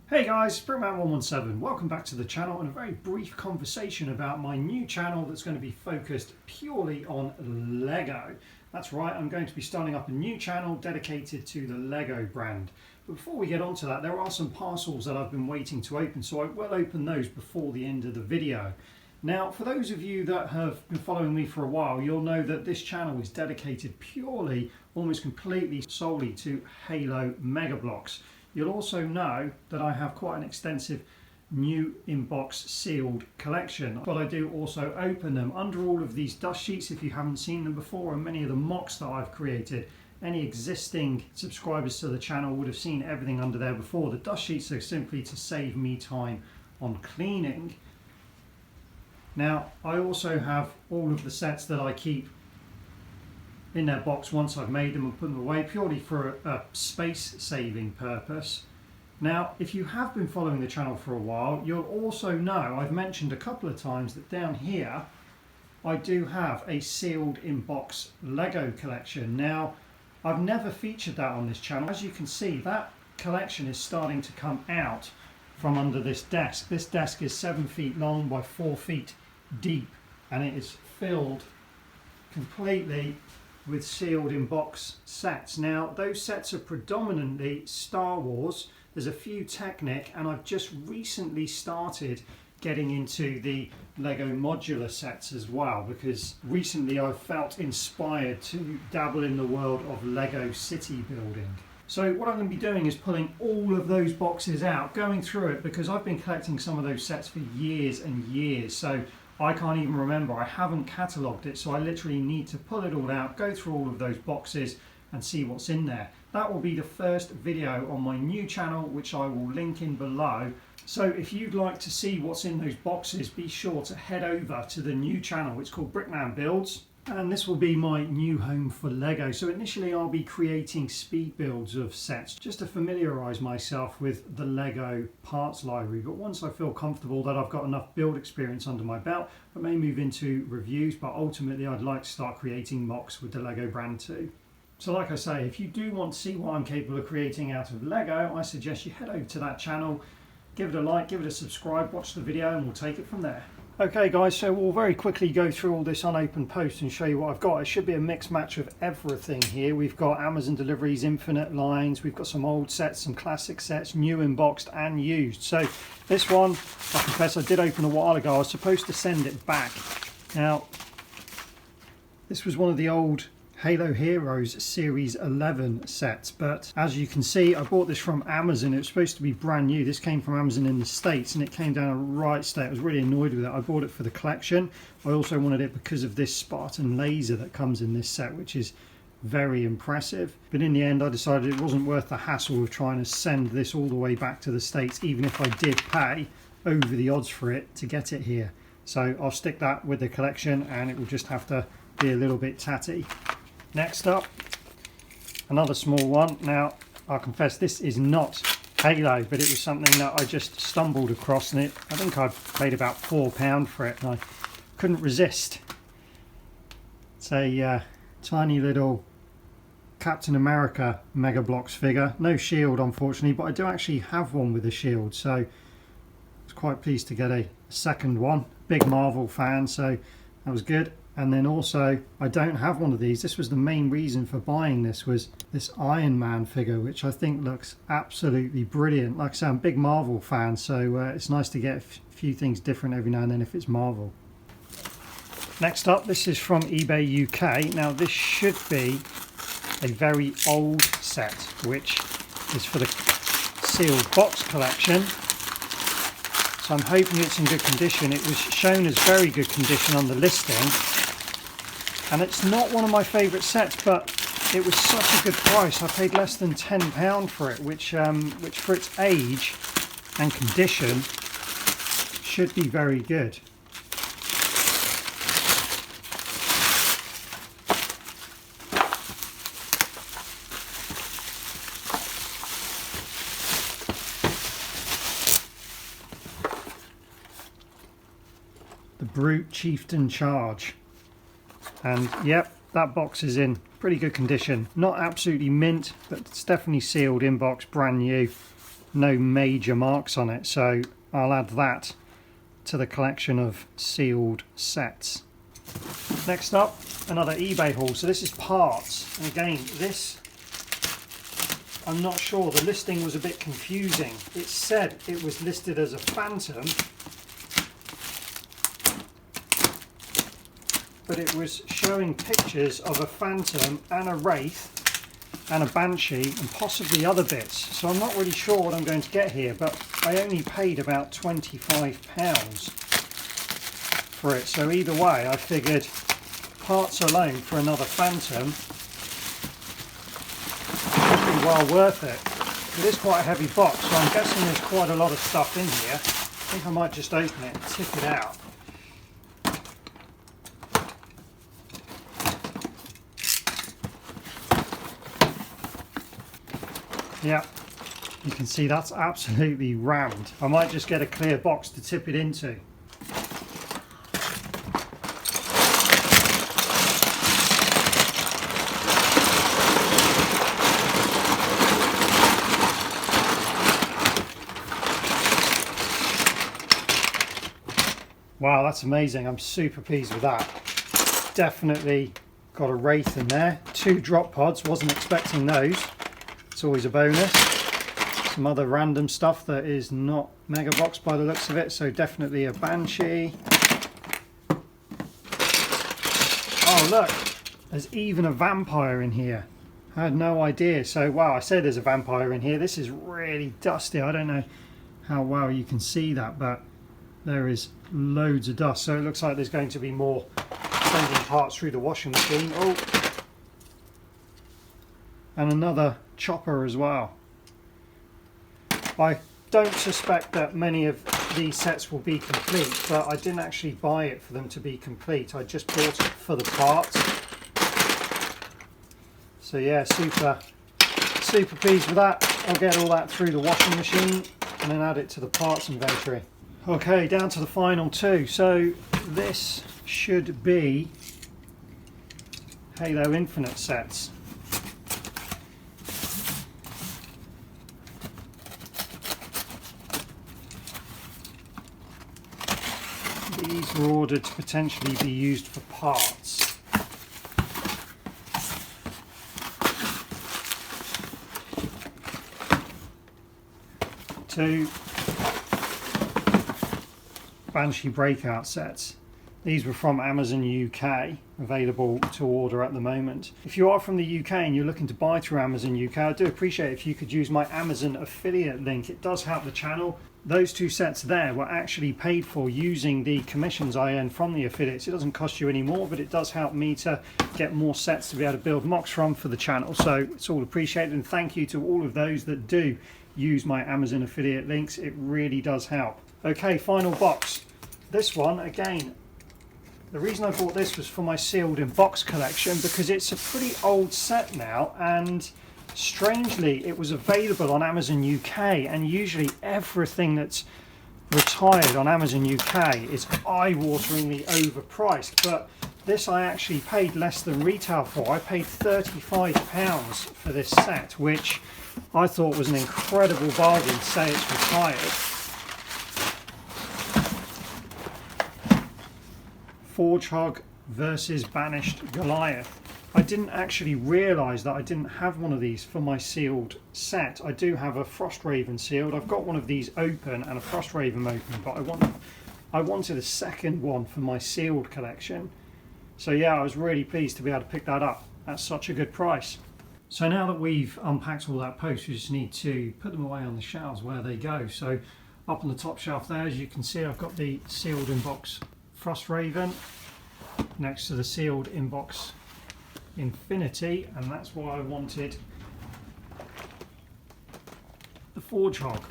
Hey guys, Brickman117. Welcome back to the channel and a very brief conversation about my new channel that's going to be focused purely on Lego. That's right, I'm going to be starting up a new channel dedicated to the Lego brand. But before we get on to that, there are some parcels that I've been waiting to open, so I will open those before the end of the video. Now, for those of you that have been following me for a while, you'll know that this channel is dedicated purely, almost completely, solely to Halo Mega Blocks. You'll also know that I have quite an extensive new inbox sealed collection, but I do also open them under all of these dust sheets if you haven't seen them before, and many of the mocks that I've created. Any existing subscribers to the channel would have seen everything under there before. The dust sheets are simply to save me time on cleaning. Now, I also have all of the sets that I keep in their box once I've made them and put them away, purely for a space saving purpose. Now, if you have been following the channel for a while, you'll also know I've mentioned a couple of times that down here I do have a sealed in-box Lego collection. Now, I've never featured that on this channel. As you can see, that collection is starting to come out from under this desk. This desk is 7 feet long by 4 feet deep, and it is filled completely with sealed in-box sets. Now, those sets are predominantly Star Wars. There's a few Technic, and I've just recently started getting into the Lego modular sets as well, because recently I've felt inspired to dabble in the world of Lego city building. So what I'm going to be doing is pulling all of those boxes out, going through it, because I've been collecting some of those sets for years and years. So I can't even remember, I haven't catalogued it, so I literally need to pull it all out, go through all of those boxes and see what's in there. That will be the first video on my new channel, which I will link in below. So if you'd like to see what's in those boxes, be sure to head over to the new channel. It's called Brickman Builds, and this will be my new home for Lego. So initially I'll be creating speed builds of sets just to familiarise myself with the Lego parts library. But once I feel comfortable that I've got enough build experience under my belt, I may move into reviews, but ultimately I'd like to start creating mocks with the Lego brand too. So like I say, if you do want to see what I'm capable of creating out of Lego, I suggest you head over to that channel, give it a like, give it a subscribe, watch the video, and we'll take it from there. Okay guys, so we'll very quickly go through all this unopened post and show you what I've got. It should be a mixed match of everything here. We've got Amazon deliveries, infinite lines, we've got some old sets, some classic sets, new unboxed and used. So this one, I confess I did open a while ago. I was supposed to send it back. Now, this was one of the old Halo Heroes Series 11 sets, but as you can see, I bought this from Amazon. It was supposed to be brand new. This came from Amazon in the States and it came down a right state. I was really annoyed with it. I bought it for the collection. I also wanted it because of this Spartan laser that comes in this set, which is very impressive. But in the end, I decided it wasn't worth the hassle of trying to send this all the way back to the States, even if I did pay over the odds for it to get it here. So I'll stick that with the collection and it will just have to be a little bit tatty. Next up, another small one. Now, I'll confess this is not Halo, but it was something that I just stumbled across, and I think I paid about £4 for it, and I couldn't resist. It's a tiny little Captain America Mega Bloks figure. No shield, unfortunately, but I do actually have one with a shield, so I was quite pleased to get a second one. Big Marvel fan, so that was good. And then also, I don't have one of these. This was the main reason for buying this, was this Iron Man figure, which I think looks absolutely brilliant. Like I say, I'm a big Marvel fan, so it's nice to get a few things different every now and then if it's Marvel. Next up, this is from eBay UK. Now, this should be a very old set, which is for the sealed box collection. So I'm hoping it's in good condition. It was shown as very good condition on the listing. And it's not one of my favourite sets, but it was such a good price. I paid less than £10 for it, which for its age and condition should be very good. The Brute Chieftain Charge. And yep, that box is in pretty good condition. Not absolutely mint, but it's definitely sealed in box, brand new. no major marks on it, so I'll add that to the collection of sealed sets. Next up, another eBay haul. So this is parts, and again, this, I'm not sure, the listing was a bit confusing. It said it was listed as a Phantom, but it was showing pictures of a Phantom and a Wraith and a Banshee and possibly other bits. So I'm not really sure what I'm going to get here, but I only paid about £25 for it. So either way, I figured parts alone for another Phantom is pretty well worth it. It is quite a heavy box, so I'm guessing there's quite a lot of stuff in here. I think I might just open it and tip it out. Yeah, you can see that's absolutely rammed. I might just get a clear box to tip it into. Wow, that's amazing. I'm super pleased with that. Definitely got a Wraith in there. 2 drop pods, wasn't expecting those. It's always a bonus. Some other random stuff that is not mega box by the looks of it, so definitely a Banshee. Oh look, there's even a Vampire in here. I had no idea. So wow, I said there's a Vampire in here. This is really dusty. I don't know how well you can see that, but there is loads of dust. So it looks like there's going to be more sending parts through the washing machine. Oh, and another chopper as well. I don't suspect that many of these sets will be complete, but I didn't actually buy it for them to be complete. I just bought it for the parts. So yeah, super pleased with that. I'll get all that through the washing machine and then add it to the parts inventory. Okay, down to the final 2. So this should be Halo Infinite sets. These were ordered to potentially be used for parts. Two Banshee breakout sets. These were from Amazon UK, available to order at the moment. If you are from the UK and you're looking to buy through Amazon UK, I do appreciate if you could use my Amazon affiliate link. It does help the channel. Those 2 sets there were actually paid for using the commissions I earn from the affiliates. It doesn't cost you any more, but it does help me to get more sets to be able to build mocks from for the channel. So it's all appreciated, and thank you to all of those that do use my Amazon affiliate links. It really does help. Okay, final box. This one, again, the reason I bought this was for my sealed in box collection, because it's a pretty old set now, and strangely it was available on Amazon UK, and usually everything that's retired on Amazon UK is eye-wateringly overpriced, but this I actually paid less than retail for. I paid £35 for this set, which I thought was an incredible bargain to say it's retired. Forgehog versus Banished Goliath. I didn't actually realise that I didn't have one of these for my sealed set. I do have a Frostraven sealed. I've got one of these open and a Frostraven open, but I wanted a second one for my sealed collection. So yeah, I was really pleased to be able to pick that up at such a good price. So now that we've unpacked all that post, we just need to put them away on the shelves where they go. So up on the top shelf there, as you can see, I've got the sealed inbox Frostraven next to the sealed inbox Infinity, and that's why I wanted the Forgehog,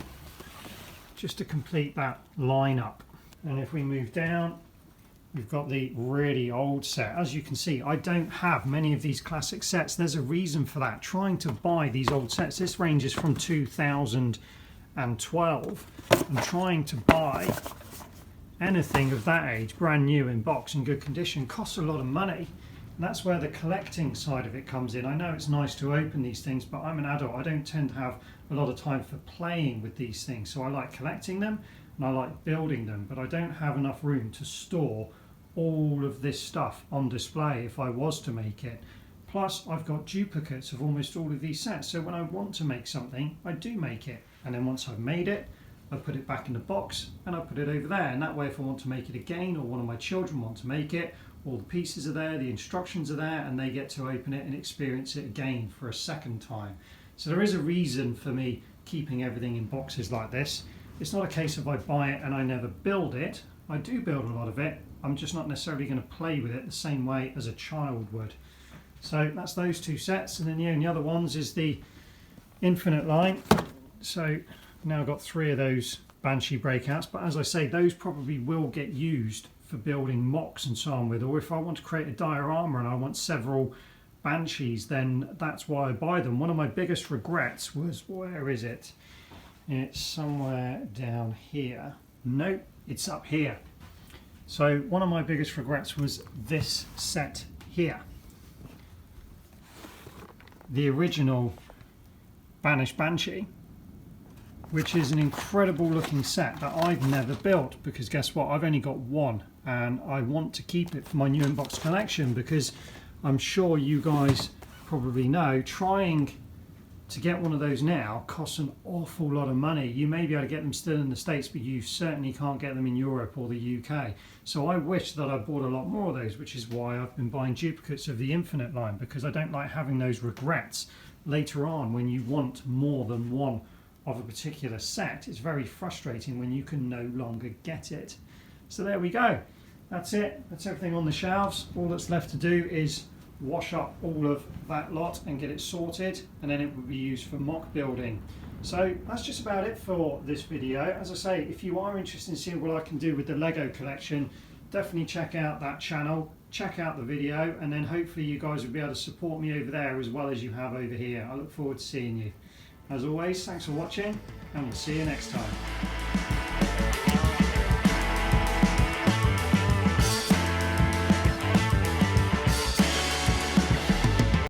just to complete that lineup. And if we move down, we've got the really old set. As you can see, I don't have many of these classic sets. There's a reason for that. Trying to buy these old sets, this ranges from 2012, and trying to buy anything of that age brand new in box in good condition costs a lot of money, And that's where the collecting side of it comes in. I know it's nice to open these things, but I'm an adult. I don't tend to have a lot of time for playing with these things. So I like collecting them and I like building them, but I don't have enough room to store all of this stuff on display if I was to make it. Plus, I've got duplicates of almost all of these sets. So when I want to make something, I do make it. And then once I've made it, I put it back in the box and I put it over there. And that way, if I want to make it again, or one of my children want to make it, all the pieces are there, the instructions are there, and they get to open it and experience it again for a second time. So there is a reason for me keeping everything in boxes like this. It's not a case of I buy it and I never build it. I do build a lot of it. I'm just not necessarily going to play with it the same way as a child would. So that's those two sets, and then the only other ones is the infinite line. So now I've got 3 of those Banshee breakouts, but as I say, those probably will get used for building mocks and so on with, or if I want to create a diorama and I want several Banshees, then that's why I buy them. One of my biggest regrets was, where is it? It's somewhere down here. Nope, it's up here. So one of my biggest regrets was this set here. The original Banished Banshee, which is an incredible looking set that I've never built, because guess what, I've only got one and I want to keep it for my new inbox collection, because I'm sure you guys probably know trying to get one of those now costs an awful lot of money. You may be able to get them still in the States, but you certainly can't get them in Europe or the UK. So I wish that I bought a lot more of those, which is why I've been buying duplicates of the Infinite line, because I don't like having those regrets later on when you want more than one of a particular set. It's very frustrating when you can no longer get it. So there we go. That's it. That's everything on the shelves. All that's left to do is wash up all of that lot and get it sorted, and then it will be used for mock building. So that's just about it for this video. As I say, if you are interested in seeing what I can do with the Lego collection, definitely check out that channel, check out the video, and then hopefully you guys will be able to support me over there as well as you have over here. I look forward to seeing you. As always, thanks for watching, and we'll see you next time.